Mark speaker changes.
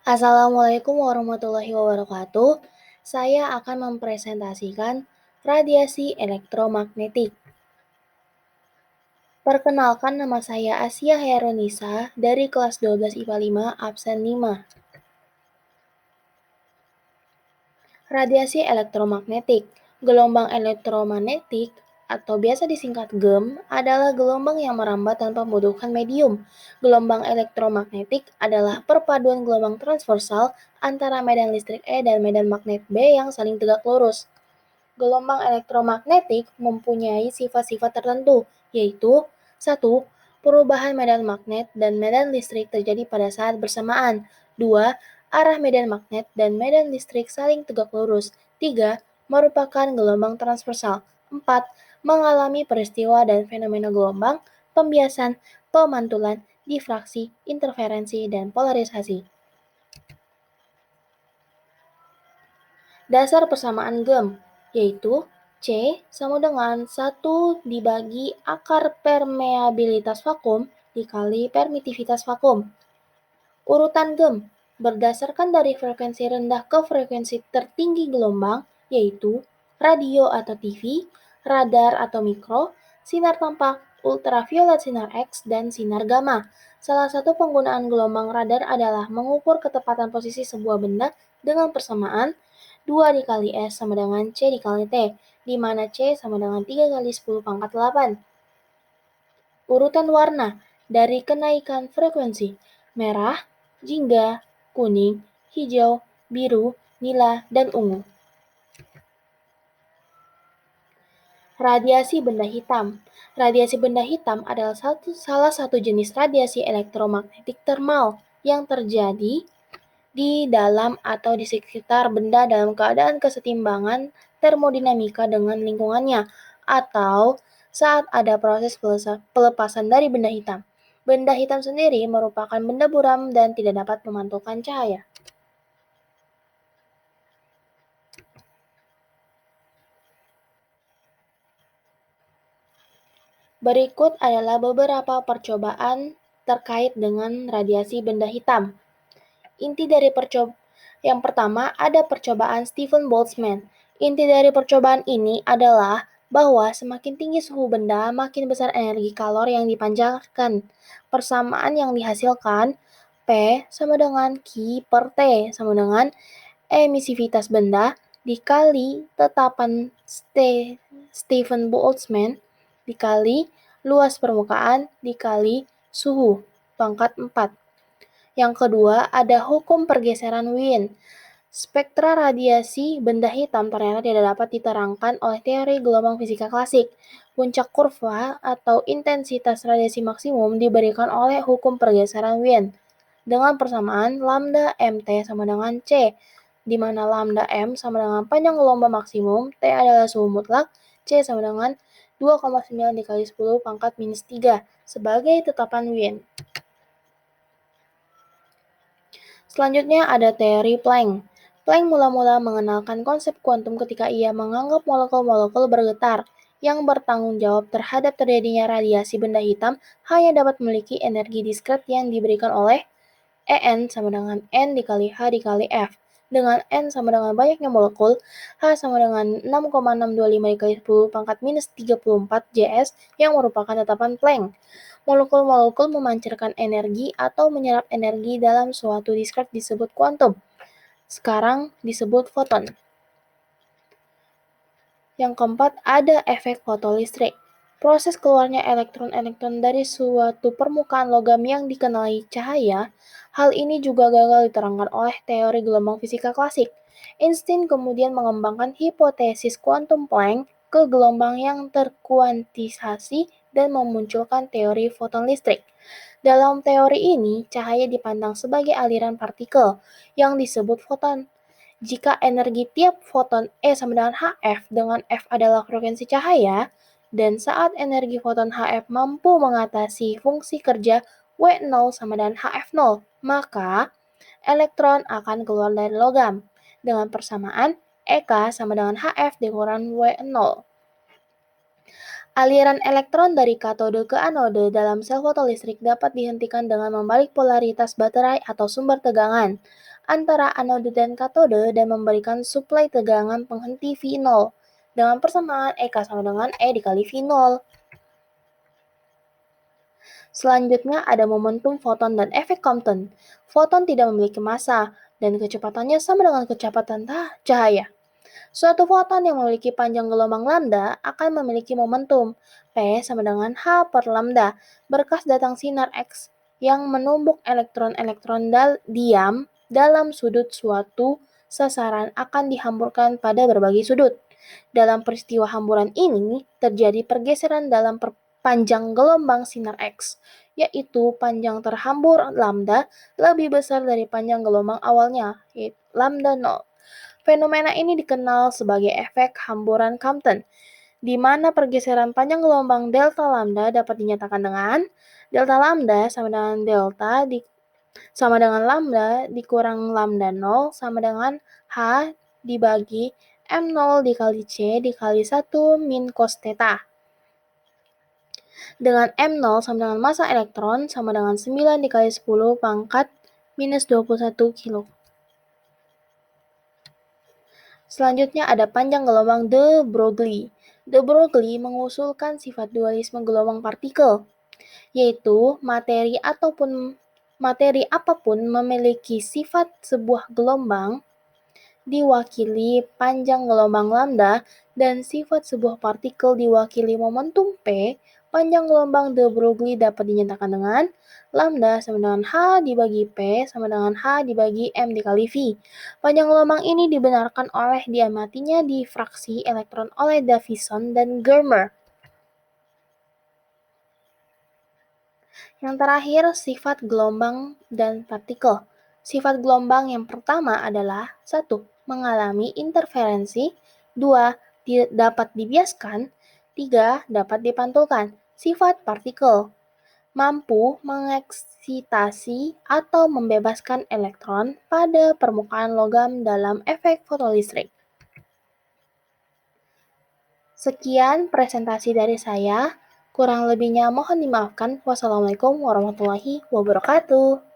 Speaker 1: Assalamualaikum warahmatullahi wabarakatuh. Saya akan mempresentasikan radiasi elektromagnetik. Perkenalkan, nama saya Asia Heronisa dari kelas 12 IPA 5 absen 5. Radiasi elektromagnetik. Gelombang elektromagnetik atau biasa disingkat GEM adalah gelombang yang merambat tanpa membutuhkan medium. Gelombang elektromagnetik adalah perpaduan gelombang transversal antara medan listrik E dan medan magnet B yang saling tegak lurus. Gelombang elektromagnetik mempunyai sifat-sifat tertentu, yaitu 1. Perubahan medan magnet dan medan listrik terjadi pada saat bersamaan. 2. Arah medan magnet dan medan listrik saling tegak lurus. 3. Merupakan gelombang transversal. 4. Mengalami peristiwa dan fenomena gelombang, pembiasan, pemantulan, difraksi, interferensi, dan polarisasi. Dasar persamaan GEM, yaitu C sama dengan 1 dibagi akar permeabilitas vakum dikali permitivitas vakum. Urutan GEM berdasarkan dari frekuensi rendah ke frekuensi tertinggi gelombang, yaitu radio atau TV, radar atau mikro, sinar tampak, ultraviolet sinar X, dan sinar gamma. Salah satu penggunaan gelombang radar adalah mengukur ketepatan posisi sebuah benda dengan persamaan 2 dikali S sama dengan C dikali T, di mana C sama dengan 3 kali 10 pangkat 8. Urutan warna dari kenaikan frekuensi: merah, jingga, kuning, hijau, biru, nila, dan ungu. Radiasi benda hitam. Radiasi benda hitam adalah salah satu jenis radiasi elektromagnetik termal yang terjadi di dalam atau di sekitar benda dalam keadaan kesetimbangan termodinamika dengan lingkungannya, atau saat ada proses pelepasan dari benda hitam. Benda hitam sendiri merupakan benda buram dan tidak dapat memantulkan cahaya. Berikut adalah beberapa percobaan terkait dengan radiasi benda hitam. Inti dari yang pertama ada percobaan Stephen Boltzmann. Inti dari percobaan ini adalah bahwa semakin tinggi suhu benda, makin besar energi kalor yang dipancarkan. Persamaan yang dihasilkan P sama dengan Q per T sama dengan emisivitas benda dikali tetapan Stephen Boltzmann dikali luas permukaan dikali suhu pangkat 4. Yang kedua, ada hukum pergeseran Wien. Spektra radiasi benda hitam ternyata tidak dapat diterangkan oleh teori gelombang fisika klasik. Puncak kurva atau intensitas radiasi maksimum diberikan oleh hukum pergeseran Wien dengan persamaan lambda mt sama dengan C, di mana lambda m sama dengan panjang gelombang maksimum, T adalah suhu mutlak, C sama dengan 2,9 dikali 10 pangkat minus 3 sebagai tetapan Wien. Selanjutnya ada teori Planck. Planck mula-mula mengenalkan konsep kuantum ketika ia menganggap molekul-molekul bergetar yang bertanggung jawab terhadap terjadinya radiasi benda hitam hanya dapat memiliki energi diskret yang diberikan oleh En sama dengan N dikali H dikali F. Dengan N sama dengan banyaknya molekul, H sama dengan 6,625 dikali 10 pangkat minus 34 Js yang merupakan tetapan Planck. Molekul-molekul memancarkan energi atau menyerap energi dalam suatu diskret disebut kuantum. Sekarang disebut foton. Yang keempat, ada efek fotolistrik. Proses keluarnya elektron-elektron dari suatu permukaan logam yang dikenali cahaya, hal ini juga gagal diterangkan oleh teori gelombang fisika klasik. Einstein kemudian mengembangkan hipotesis kuantum Planck ke gelombang yang terkuantisasi dan memunculkan teori foton listrik. Dalam teori ini, cahaya dipandang sebagai aliran partikel yang disebut foton. Jika energi tiap foton E sama dengan HF, dengan F adalah frekuensi cahaya, dan saat energi foton HF mampu mengatasi fungsi kerja W0 sama dengan HF0, maka elektron akan keluar dari logam dengan persamaan EK sama dengan HF dikurang W0. Aliran elektron dari katode ke anode dalam sel fotolistrik dapat dihentikan dengan membalik polaritas baterai atau sumber tegangan antara anode dan katode dan memberikan suplai tegangan penghenti V0 dengan persamaan EK sama dengan E dikali V0. Selanjutnya ada momentum foton dan efek Compton. Foton tidak memiliki massa dan kecepatannya sama dengan kecepatan cahaya. Suatu foton yang memiliki panjang gelombang lambda akan memiliki momentum P sama dengan H per lambda berkas datang sinar X yang menumbuk elektron-elektron diam dalam sudut suatu sasaran akan dihamburkan pada berbagai sudut. Dalam peristiwa hamburan ini, terjadi pergeseran dalam panjang gelombang sinar X, yaitu panjang terhambur lambda lebih besar dari panjang gelombang awalnya, yaitu lambda 0. Fenomena ini dikenal sebagai efek hamburan Compton, di mana pergeseran panjang gelombang delta lambda dapat dinyatakan dengan delta lambda sama dengan sama dengan lambda dikurang lambda 0 sama dengan H dibagi M0 dikali C dikali 1 min cos theta. Dengan M0 sama dengan massa elektron sama dengan 9 dikali 10 pangkat minus 21 kilo. Selanjutnya ada panjang gelombang de Broglie. De Broglie mengusulkan sifat dualisme gelombang partikel, yaitu materi apapun memiliki sifat sebuah gelombang diwakili panjang gelombang lambda dan sifat sebuah partikel diwakili momentum P. Panjang gelombang de Broglie dapat dinyatakan dengan lambda sama dengan H dibagi P sama dengan H dibagi M dikali V. Panjang gelombang ini dibenarkan oleh diamatinya difraksi elektron oleh Davison dan Germer. Yang terakhir, sifat gelombang dan partikel. Sifat gelombang yang pertama adalah 1. Mengalami interferensi, 2. Dapat dibiaskan, 3. Dapat dipantulkan. Sifat partikel mampu mengeksitasi atau membebaskan elektron pada permukaan logam dalam efek fotolistrik. Sekian presentasi dari saya, kurang lebihnya mohon dimaafkan. Wassalamualaikum warahmatullahi wabarakatuh.